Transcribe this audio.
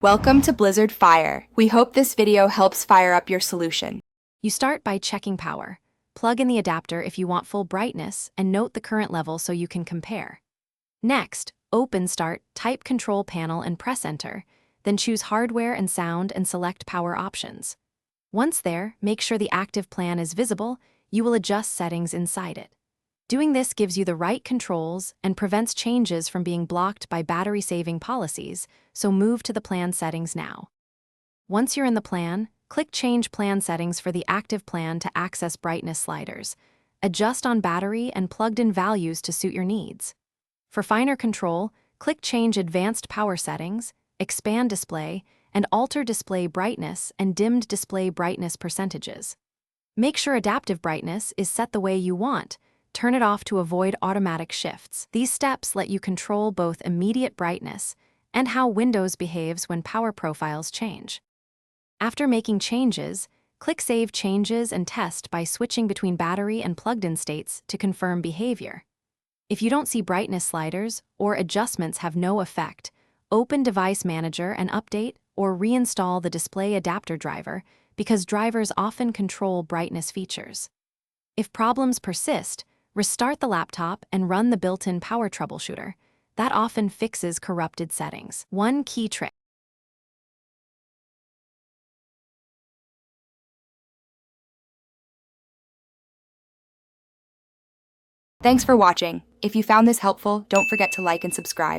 Welcome to Blizzard Fire. We hope this video helps fire up your solution. You start by checking power. Plug in the adapter if you want full brightness and note the current level so you can compare. Next, open Start, type Control Panel and press Enter, then choose Hardware and Sound and select Power options. Once there, make sure the active plan is visible. You will adjust settings inside it. Doing this gives you the right controls and prevents changes from being blocked by battery-saving policies, so move to the plan settings now. Once you're in the plan, click Change Plan Settings for the active plan to access brightness sliders. Adjust on battery and plugged-in values to suit your needs. For finer control, click Change Advanced Power Settings, Expand Display, and alter display brightness and dimmed display brightness percentages. Make sure adaptive brightness is set the way you want. Turn it off to avoid automatic shifts. These steps let you control both immediate brightness and how Windows behaves when power profiles change. After making changes, click Save Changes and test by switching between battery and plugged-in states to confirm behavior. If you don't see brightness sliders or adjustments have no effect, open Device Manager and update or reinstall the display adapter driver because drivers often control brightness features. If problems persist, restart the laptop and run the built-in power troubleshooter. That often fixes corrupted settings. One key trick. Thanks for watching. If you found this helpful, don't forget to like and subscribe.